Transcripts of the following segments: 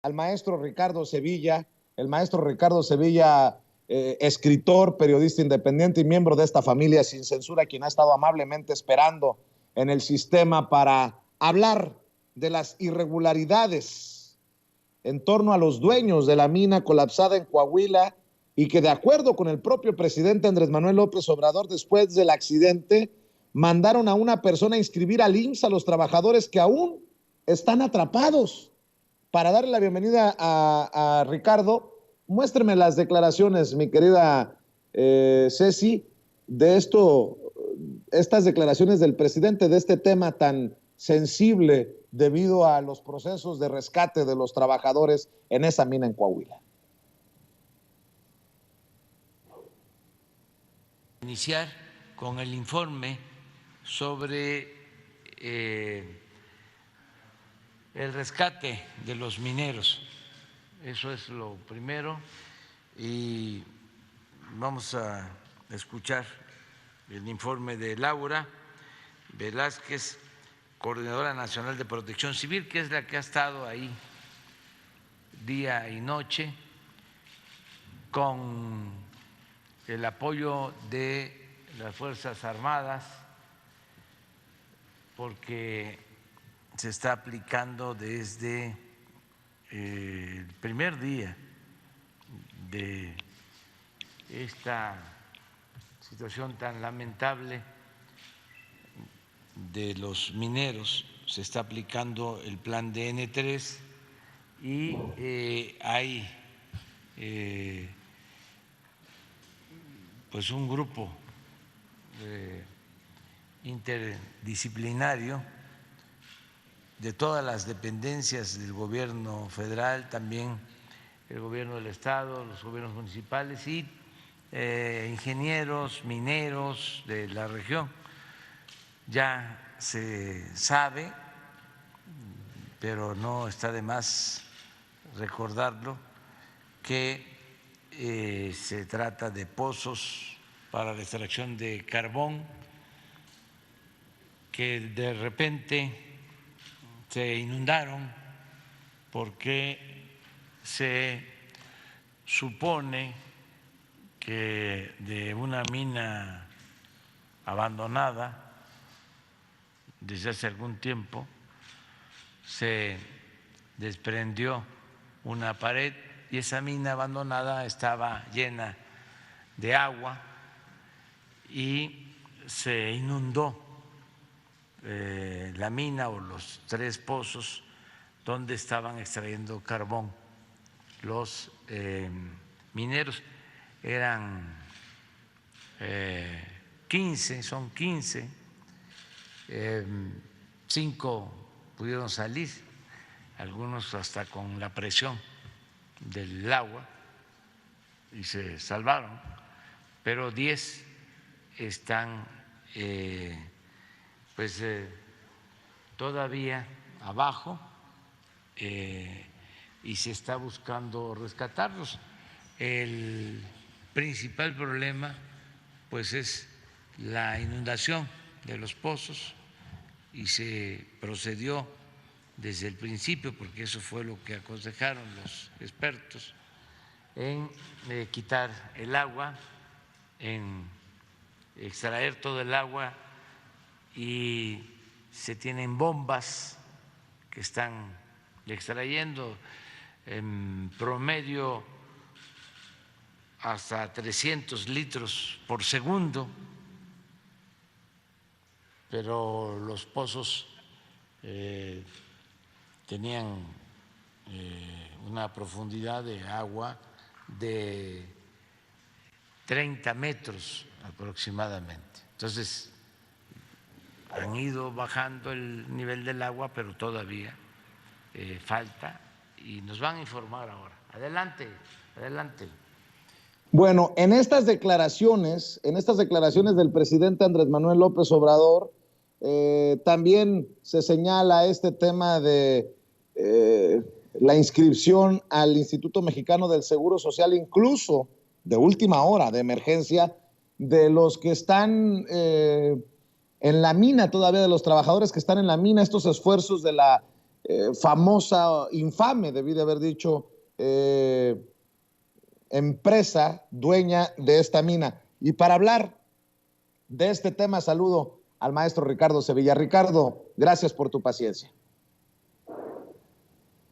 al maestro Ricardo Sevilla, el maestro Ricardo Sevilla, escritor, periodista independiente y miembro de esta familia sin censura, quien ha estado amablemente esperando en el sistema para hablar de las irregularidades en torno a los dueños de la mina colapsada en Coahuila y que, de acuerdo con el propio presidente Andrés Manuel López Obrador, después del accidente mandaron a una persona a inscribir al IMSS a los trabajadores que aún están atrapados. Para darle la bienvenida a Ricardo, muéstreme las declaraciones, mi querida Ceci, de estas declaraciones del presidente de este tema tan sensible debido a los procesos de rescate de los trabajadores en esa mina en Coahuila. Iniciar con el informe sobre el rescate de los mineros. Eso es lo primero y vamos a escuchar el informe de Laura Velázquez, Coordinadora Nacional de Protección Civil, que es la que ha estado ahí día y noche con el apoyo de las Fuerzas Armadas, porque se está aplicando desde el primer día de esta situación tan lamentable de los mineros, se está aplicando el plan DN3 y hay pues un grupo interdisciplinario de todas las dependencias del gobierno federal, también el gobierno del estado, los gobiernos municipales y ingenieros, mineros de la región. Ya se sabe, pero no está de más recordarlo, que se trata de pozos para la extracción de carbón que de repente se inundaron porque se supone que de una mina abandonada desde hace algún tiempo se desprendió una pared y esa mina abandonada estaba llena de agua y se inundó la mina o los 3 pozos donde estaban extrayendo carbón los mineros. Eran 15, son 15, 5 pudieron salir, algunos hasta con la presión del agua y se salvaron, pero 10 están todavía abajo y se está buscando rescatarlos. El principal problema pues es la inundación de los pozos y se procedió desde el principio, porque eso fue lo que aconsejaron los expertos, en quitar el agua, en extraer todo el agua, y se tienen bombas que están extrayendo en promedio hasta 300 litros por segundo, pero los pozos tenían una profundidad de agua de 30 metros aproximadamente. Entonces, han ido bajando el nivel del agua, pero todavía falta y nos van a informar ahora. Adelante, adelante. Bueno, en estas declaraciones del presidente Andrés Manuel López Obrador, también se señala este tema de la inscripción al Instituto Mexicano del Seguro Social, incluso de última hora, de emergencia, de los que están en la mina todavía, de los trabajadores que están en la mina, estos esfuerzos de la famosa, infame, debí de haber dicho, empresa dueña de esta mina. Y para hablar de este tema, saludo al maestro Ricardo Sevilla. Ricardo, gracias por tu paciencia.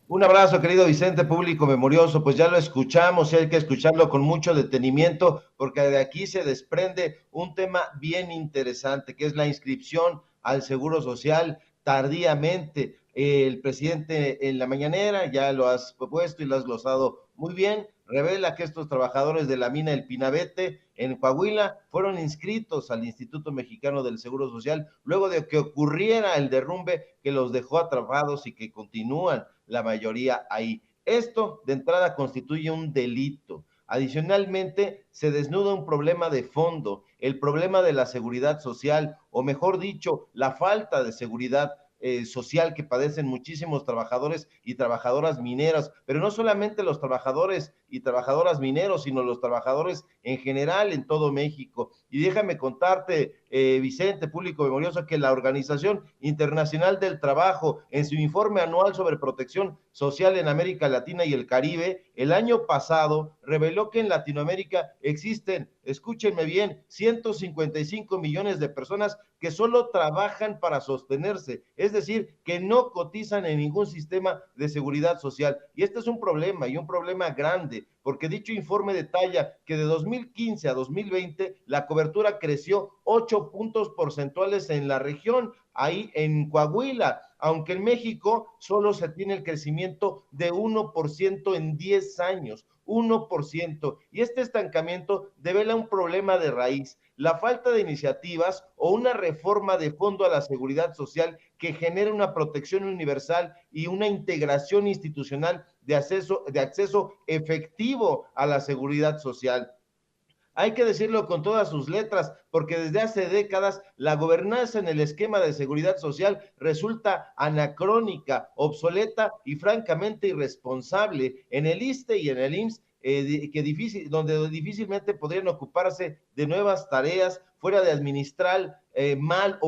Un abrazo, querido Vicente, público memorioso. Pues ya lo escuchamos y hay que escucharlo con mucho detenimiento, porque de aquí se desprende un tema bien interesante, que es la inscripción al Seguro Social tardíamente. El presidente en la mañanera, ya lo has propuesto y lo has glosado muy bien, revela que estos trabajadores de la mina El Pinabete en Coahuila fueron inscritos al Instituto Mexicano del Seguro Social luego de que ocurriera el derrumbe que los dejó atrapados y que continúan la mayoría ahí. Esto de entrada constituye un delito. Adicionalmente, se desnuda un problema de fondo, el problema de la seguridad social, o mejor dicho, la falta de seguridad social que padecen muchísimos trabajadores y trabajadoras mineras, pero no solamente los trabajadores y trabajadoras mineros, sino los trabajadores en general en todo México. Y déjame contarte, Vicente, público memorioso, que la Organización Internacional del Trabajo, en su informe anual sobre protección social en América Latina y el Caribe, el año pasado reveló que en Latinoamérica existen, escúchenme bien, 155 millones de personas que solo trabajan para sostenerse, es decir, que no cotizan en ningún sistema de seguridad social. Y este es un problema, y un problema grande, porque dicho informe detalla que de 2015 a 2020 la cobertura creció 8 puntos porcentuales en la región, ahí en Coahuila, aunque en México solo se tiene el crecimiento de 1% en 10 años, 1%, y este estancamiento devela un problema de raíz, la falta de iniciativas o una reforma de fondo a la seguridad social que genere una protección universal y una integración institucional de acceso efectivo a la seguridad social. Hay que decirlo con todas sus letras, porque desde hace décadas la gobernanza en el esquema de seguridad social resulta anacrónica, obsoleta y francamente irresponsable. En el ISSSTE y en el IMSS, donde difícilmente podrían ocuparse de nuevas tareas fuera de administrar mal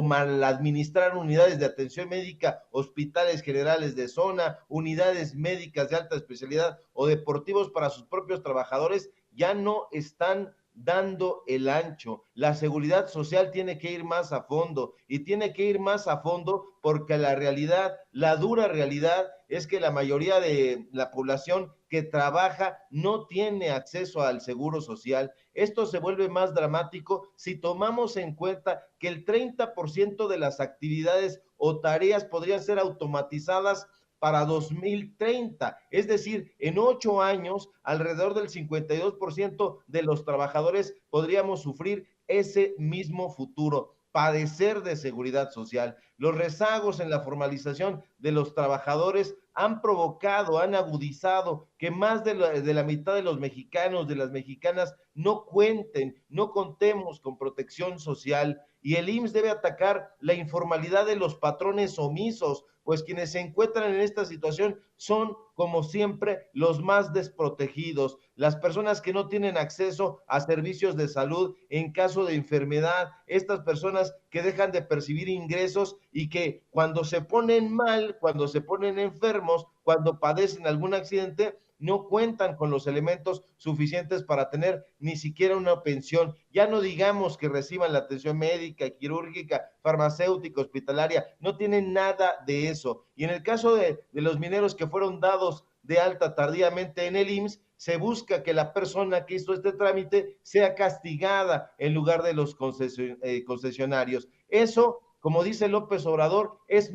administrar unidades de atención médica, hospitales generales de zona, unidades médicas de alta especialidad o deportivos para sus propios trabajadores, ya no están dando el ancho. La seguridad social tiene que ir más a fondo, y tiene que ir más a fondo porque la realidad, la dura realidad, es que la mayoría de la población que trabaja no tiene acceso al seguro social. Esto se vuelve más dramático si tomamos en cuenta que el 30% de las actividades o tareas podrían ser automatizadas para 2030, es decir, en 8 años, alrededor del 52% de los trabajadores podríamos sufrir ese mismo futuro, padecer de seguridad social. Los rezagos en la formalización de los trabajadores han provocado, han agudizado que más de la mitad de los mexicanos, de las mexicanas, no contemos con protección social, y el IMSS debe atacar la informalidad de los patrones omisos, pues quienes se encuentran en esta situación son, como siempre, los más desprotegidos, las personas que no tienen acceso a servicios de salud en caso de enfermedad, estas personas que dejan de percibir ingresos y que cuando se ponen mal, cuando se ponen enfermos, cuando padecen algún accidente, no cuentan con los elementos suficientes para tener ni siquiera una pensión. Ya no digamos que reciban la atención médica, quirúrgica, farmacéutica, hospitalaria, no tienen nada de eso. Y en el caso de los mineros que fueron dados de alta tardíamente en el IMSS, se busca que la persona que hizo este trámite sea castigada en lugar de los concesionarios. Eso, como dice López Obrador, es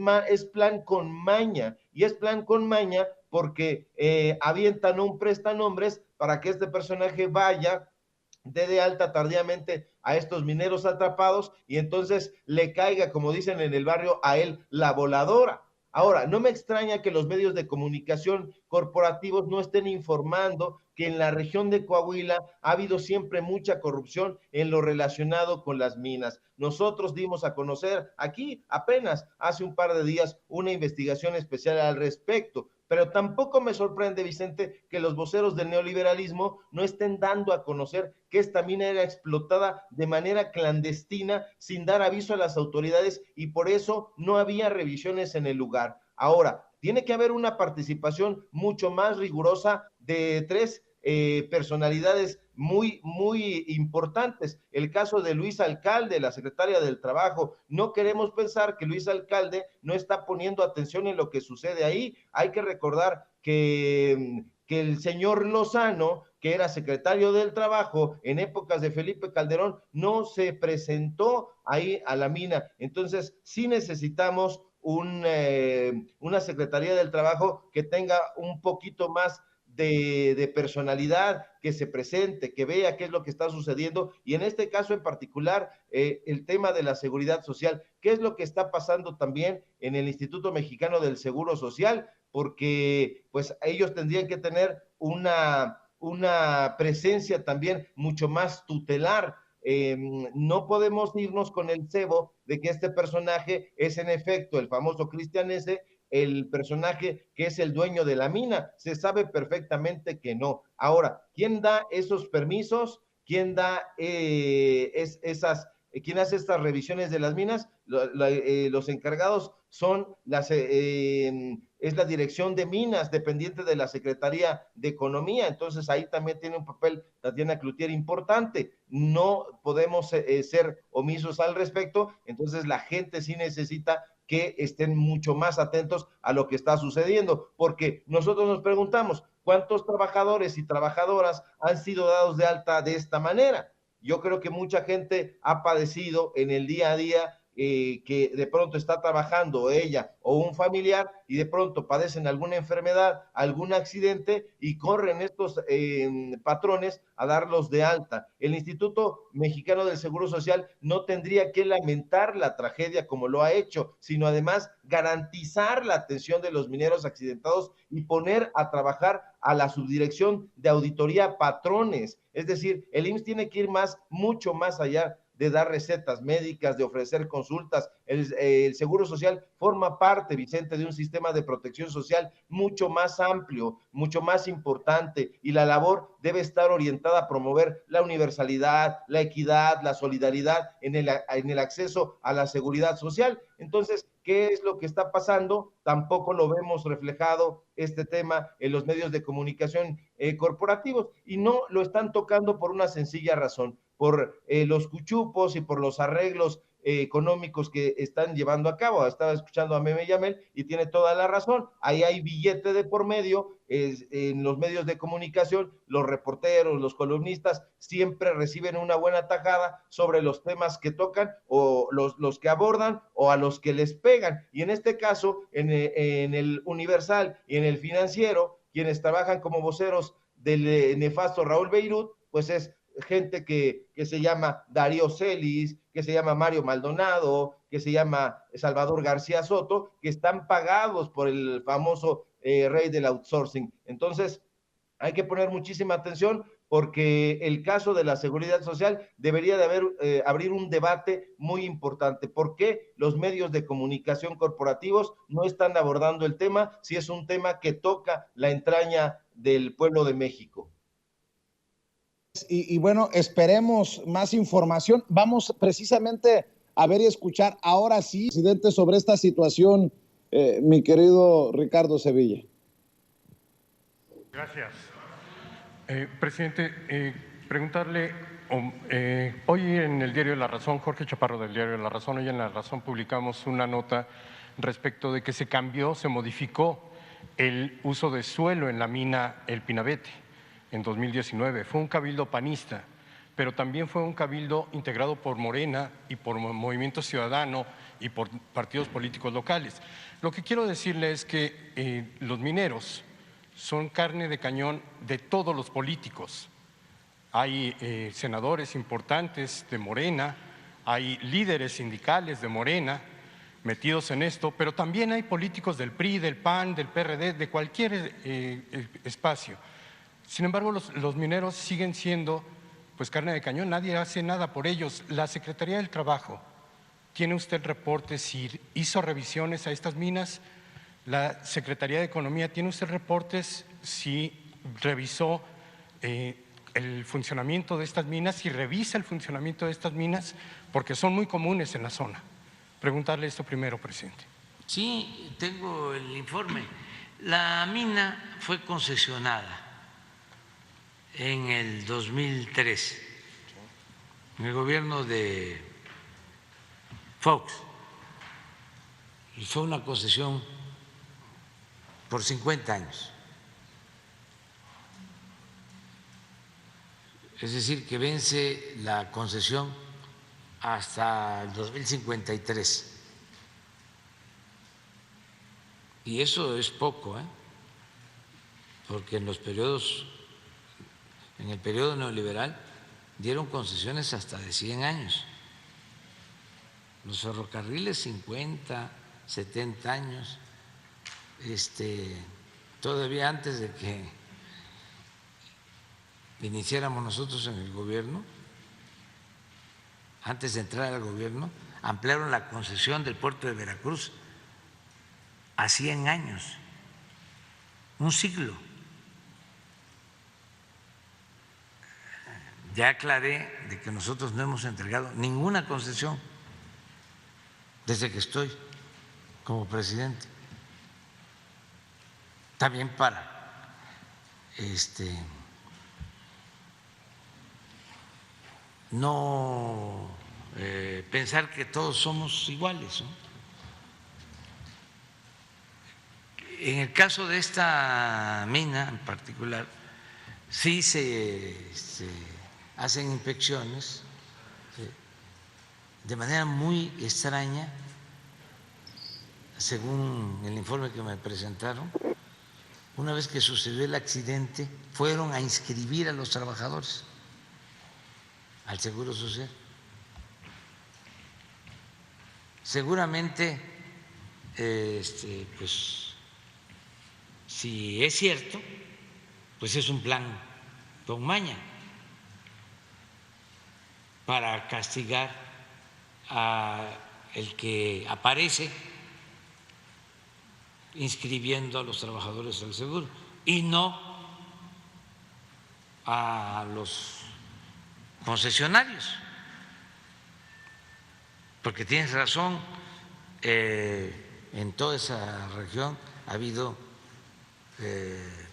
plan con maña, y es plan con maña porque avientan un prestanombres para que este personaje vaya, de alta tardíamente a estos mineros atrapados, y entonces le caiga, como dicen en el barrio, a él la voladora. Ahora, no me extraña que los medios de comunicación corporativos no estén informando que en la región de Coahuila ha habido siempre mucha corrupción en lo relacionado con las minas. Nosotros dimos a conocer aquí apenas hace un par de días una investigación especial al respecto, pero tampoco me sorprende, Vicente, que los voceros del neoliberalismo no estén dando a conocer que esta mina era explotada de manera clandestina sin dar aviso a las autoridades, y por eso no había revisiones en el lugar. Ahora, tiene que haber una participación mucho más rigurosa de tres personalidades muy importantes. El caso de Luis Alcalde, la secretaria del Trabajo. No queremos pensar que Luis Alcalde no está poniendo atención en lo que sucede ahí. Hay que recordar que el señor Lozano, que era secretario del Trabajo en épocas de Felipe Calderón, no se presentó ahí a la mina. Entonces, sí necesitamos una Secretaría del Trabajo que tenga un poquito más de personalidad, que se presente, que vea qué es lo que está sucediendo, y en este caso en particular, el tema de la seguridad social, qué es lo que está pasando también en el Instituto Mexicano del Seguro Social, porque pues ellos tendrían que tener una presencia también mucho más tutelar. No podemos irnos con el cebo de que este personaje es en efecto el famoso Cristian S., el personaje que es el dueño de la mina. Se sabe perfectamente que no. Ahora, ¿quién da esos permisos? ¿Quién da quién hace estas revisiones de las minas? Los encargados son es la Dirección de Minas, dependiente de la Secretaría de Economía. Entonces ahí también tiene un papel Tatiana Cloutier importante. No podemos ser omisos al respecto. Entonces la gente sí necesita que estén mucho más atentos a lo que está sucediendo, porque nosotros nos preguntamos, ¿cuántos trabajadores y trabajadoras han sido dados de alta de esta manera? Yo creo que mucha gente ha padecido en el día a día que de pronto está trabajando ella o un familiar y de pronto padecen alguna enfermedad, algún accidente y corren estos patrones a darlos de alta. El Instituto Mexicano del Seguro Social no tendría que lamentar la tragedia como lo ha hecho, sino además garantizar la atención de los mineros accidentados y poner a trabajar a la subdirección de auditoría patrones. Es decir, el IMSS tiene que ir mucho más allá de dar recetas médicas, de ofrecer consultas. El Seguro Social forma parte, Vicente, de un sistema de protección social mucho más amplio, mucho más importante, y la labor debe estar orientada a promover la universalidad, la equidad, la solidaridad en el acceso a la seguridad social. Entonces, ¿qué es lo que está pasando? Tampoco lo vemos reflejado este tema en los medios de comunicación corporativos, y no lo están tocando por una sencilla razón, por los cuchupos y por los arreglos económicos que están llevando a cabo. Estaba escuchando a Meme Yamel y tiene toda la razón. Ahí hay billete de por medio. En los medios de comunicación, los reporteros, los columnistas siempre reciben una buena tajada sobre los temas que tocan o los que abordan o a los que les pegan. Y en este caso, en el Universal y en el Financiero, quienes trabajan como voceros del nefasto Raúl Beirut, pues es gente que se llama Darío Celis, que se llama Mario Maldonado, que se llama Salvador García Soto, que están pagados por el famoso rey del outsourcing. Entonces, hay que poner muchísima atención, porque el caso de la seguridad social debería de abrir un debate muy importante. ¿Por qué los medios de comunicación corporativos no están abordando el tema si es un tema que toca la entraña del pueblo de México? Y bueno, esperemos más información. Vamos precisamente a ver y escuchar ahora sí, presidente, sobre esta situación, mi querido Ricardo Sevilla. Gracias. Presidente, preguntarle, hoy en el diario La Razón, Jorge Chaparro del diario La Razón, hoy en La Razón publicamos una nota respecto de que se cambió, se modificó el uso de suelo en la mina El Pinabete en 2019. Fue un cabildo panista, pero también fue un cabildo integrado por Morena y por Movimiento Ciudadano y por partidos políticos locales. Lo que quiero decirle es que los mineros son carne de cañón de todos los políticos. Hay senadores importantes de Morena, hay líderes sindicales de Morena metidos en esto, pero también hay políticos del PRI, del PAN, del PRD, de cualquier espacio. Sin embargo, los mineros siguen siendo pues carne de cañón, nadie hace nada por ellos. La Secretaría del Trabajo, ¿tiene usted reportes si hizo revisiones a estas minas? La Secretaría de Economía, ¿tiene usted reportes si revisó el funcionamiento de estas minas, si revisa el funcionamiento de estas minas? Porque son muy comunes en la zona. Preguntarle esto primero, presidente. Sí, tengo el informe. La mina fue concesionada en el 2003, en el gobierno de Fox, y fue una concesión por 50 años. Es decir, que vence la concesión hasta el 2053. Y eso es poco, porque en el periodo neoliberal dieron concesiones hasta de 100 años. Los ferrocarriles 50, 70 años, todavía antes de que iniciáramos nosotros en el gobierno, antes de entrar al gobierno, ampliaron la concesión del puerto de Veracruz a 100 años, un siglo. Ya aclaré de que nosotros no hemos entregado ninguna concesión desde que estoy como presidente. También para no pensar que todos somos iguales, ¿no? En el caso de esta mina en particular, sí se hacen inspecciones de manera muy extraña, según el informe que me presentaron. Una vez que sucedió el accidente, fueron a inscribir a los trabajadores al Seguro Social. Seguramente, pues, si es cierto, pues es un plan con maña para castigar a el que aparece inscribiendo a los trabajadores al seguro y no a los concesionarios, porque tienes razón, en toda esa región ha habido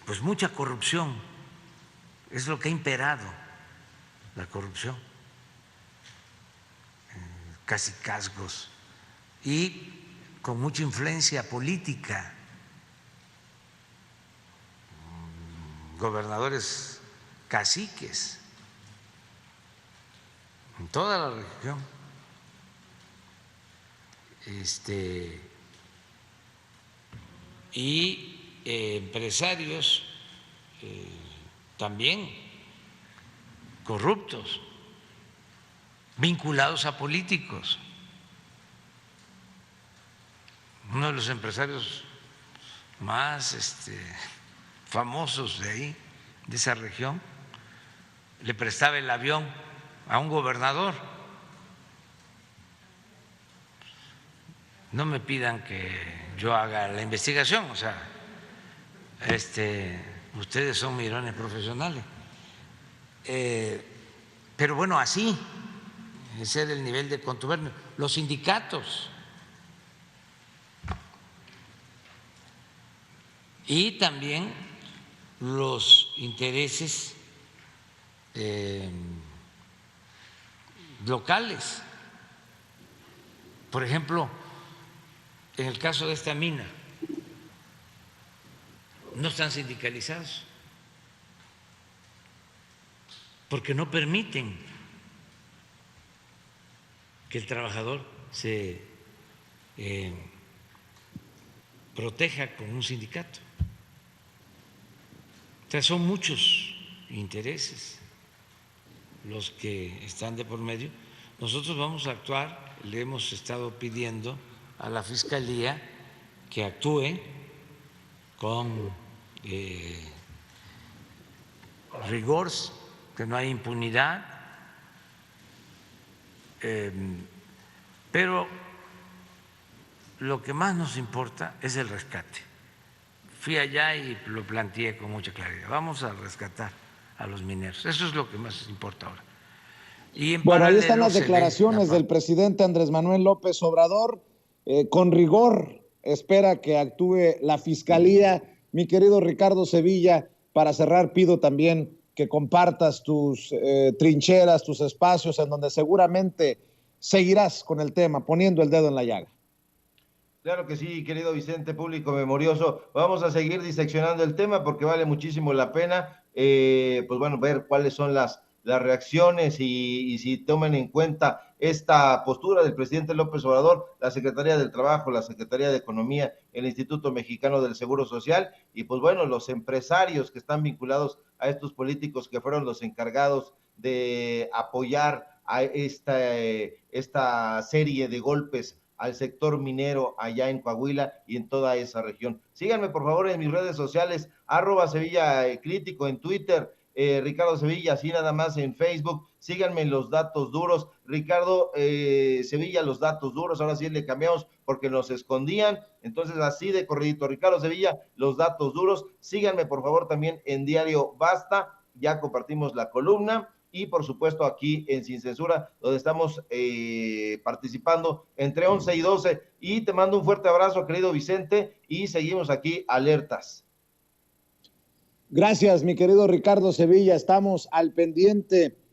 pues mucha corrupción, es lo que ha imperado, la corrupción, cacicazgos y con mucha influencia política, gobernadores caciques en toda la región, y empresarios también corruptos, vinculados a políticos. Uno de los empresarios más famosos de ahí, de esa región, le prestaba el avión a un gobernador. No me pidan que yo haga la investigación, o sea, ustedes son mirones profesionales. Pero bueno, así, ese era el nivel de contubernio. Los sindicatos y también los intereses locales. Por ejemplo, en el caso de esta mina, no están sindicalizados porque no permiten que el trabajador se proteja con un sindicato. O sea, son muchos intereses los que están de por medio. Nosotros vamos a actuar, le hemos estado pidiendo a la Fiscalía que actúe con rigor, que no hay impunidad, pero lo que más nos importa es el rescate. Fui allá y lo planteé con mucha claridad. Vamos a rescatar a los mineros. Eso es lo que más importa ahora. Y en bueno, ahí están paralelo las se ve declaraciones del presidente Andrés Manuel López Obrador, con rigor espera que actúe la Fiscalía. Mi querido Ricardo Sevilla, para cerrar pido también que compartas tus trincheras, tus espacios en donde seguramente seguirás con el tema, poniendo el dedo en la llaga. Claro que sí, querido Vicente, público memorioso. Vamos a seguir diseccionando el tema porque vale muchísimo la pena, pues bueno, ver cuáles son las reacciones y si toman en cuenta esta postura del presidente López Obrador, la Secretaría del Trabajo, la Secretaría de Economía, el Instituto Mexicano del Seguro Social y pues bueno, los empresarios que están vinculados a estos políticos que fueron los encargados de apoyar a esta serie de golpes al sector minero allá en Coahuila y en toda esa región. Síganme por favor en mis redes sociales, @Sevilla Crítico en Twitter, Ricardo Sevilla, así nada más en Facebook. Síganme en Los Datos Duros, Ricardo Sevilla, Los Datos Duros, ahora sí le cambiamos porque nos escondían, entonces así de corridito, Ricardo Sevilla, Los Datos Duros. Síganme por favor también en Diario Basta, ya compartimos la columna, y por supuesto aquí en Sin Censura, donde estamos participando entre 11 y 12, y te mando un fuerte abrazo, querido Vicente, y seguimos aquí alertas. Gracias, mi querido Ricardo Sevilla, estamos al pendiente